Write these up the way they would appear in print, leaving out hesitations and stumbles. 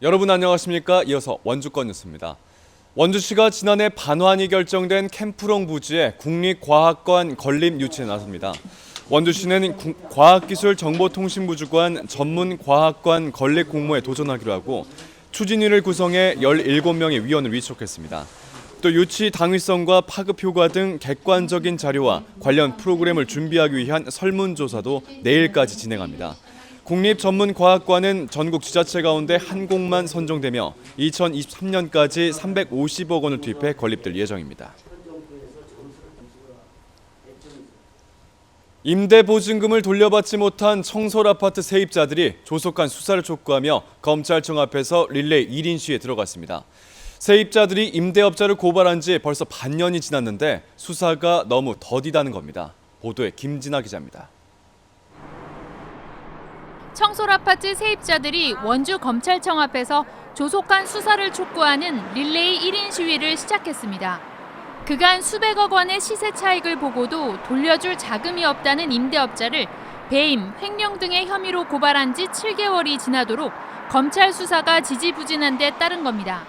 여러분 안녕하십니까? 이어서 원주권 뉴스입니다. 원주시가 지난해 반환이 결정된 캠프롱 부지에 국립과학관 건립 유치에 나섭니다. 원주시는 과학기술정보통신부 주관 전문과학관 건립 공모에 도전하기로 하고 추진위를 구성해 17명의 위원을 위촉했습니다. 또 유치 당위성과 파급 효과 등 객관적인 자료와 관련 프로그램을 준비하기 위한 설문조사도 내일까지 진행합니다. 국립전문과학관은 전국 지자체 가운데 한 곳만 선정되며 2023년까지 350억 원을 투입해 건립될 예정입니다. 임대보증금을 돌려받지 못한 청솔 아파트 세입자들이 조속한 수사를 촉구하며 검찰청 앞에서 릴레이 1인 시위에 들어갔습니다. 세입자들이 임대업자를 고발한 지 벌써 반년이 지났는데 수사가 너무 더디다는 겁니다. 보도에 김진아 기자입니다. 청솔 아파트 세입자들이 원주 검찰청 앞에서 조속한 수사를 촉구하는 릴레이 1인 시위를 시작했습니다. 그간 수백억 원의 시세 차익을 보고도 돌려줄 자금이 없다는 임대업자를 배임, 횡령 등의 혐의로 고발한 지 7개월이 지나도록 검찰 수사가 지지부진한 데 따른 겁니다.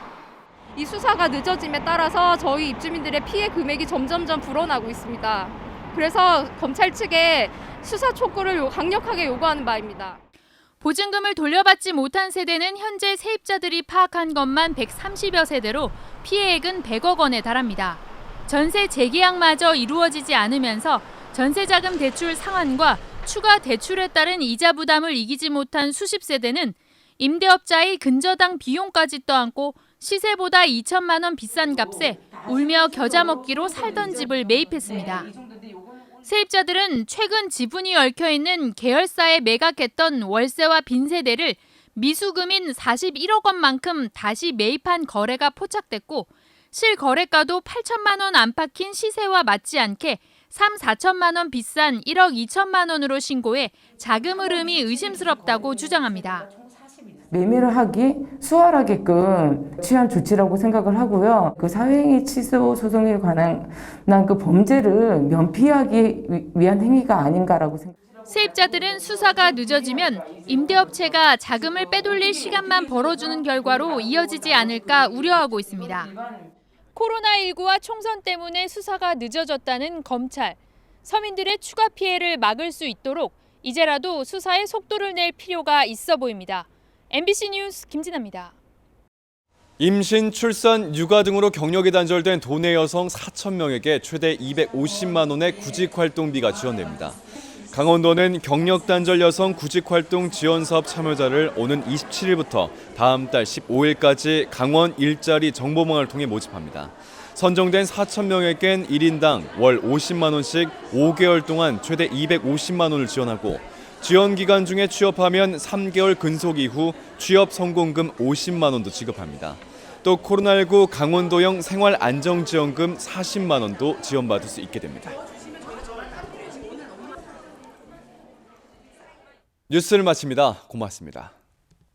이 수사가 늦어짐에 따라서 저희 입주민들의 피해 금액이 점점점 불어나고 있습니다. 그래서 검찰 측에 수사 촉구를 강력하게 요구하는 바입니다. 보증금을 돌려받지 못한 세대는 현재 세입자들이 파악한 것만 130여 세대로 피해액은 100억 원에 달합니다. 전세 재계약마저 이루어지지 않으면서 전세자금 대출 상환과 추가 대출에 따른 이자 부담을 이기지 못한 수십 세대는 임대업자의 근저당 비용까지 떠안고 시세보다 2천만 원 비싼 값에 울며 겨자 먹기로 살던 집을 매입했습니다. 세입자들은 최근 지분이 얽혀있는 계열사에 매각했던 월세와 빈세대를 미수금인 41억 원만큼 다시 매입한 거래가 포착됐고 실거래가도 8천만 원 안팎인 시세와 맞지 않게 3, 4천만 원 비싼 1억 2천만 원으로 신고해 자금 흐름이 의심스럽다고 주장합니다. 매매를 하기 수월하게끔 취한 조치라고 생각을 하고요. 그 사회행위 취소 소송에 관한 그 범죄를 면피하기 위한 행위가 아닌가라고 생각합니다. 세입자들은 수사가 늦어지면 임대업체가 자금을 빼돌릴 시간만 벌어주는 결과로 이어지지 않을까 우려하고 있습니다. 코로나19와 총선 때문에 수사가 늦어졌다는 검찰. 서민들의 추가 피해를 막을 수 있도록 이제라도 수사에 속도를 낼 필요가 있어 보입니다. MBC 뉴스 김진아입니다. 임신, 출산, 육아 등으로 경력이 단절된 도내 여성 4천 명에게 최대 250만 원의 구직활동비가 지원됩니다. 강원도는 경력 단절 여성 구직활동 지원사업 참여자를 오는 27일부터 다음 달 15일까지 강원 일자리 정보망을 통해 모집합니다. 선정된 4천 명에겐 1인당 월 50만 원씩 5개월 동안 최대 250만 원을 지원하고 지원 기간 중에 취업하면 3개월 근속 이후 취업 성공금 50만 원도 지급합니다. 또 코로나19 강원도형 생활안정지원금 40만 원도 지원받을 수 있게 됩니다. 뉴스를 마칩니다. 고맙습니다.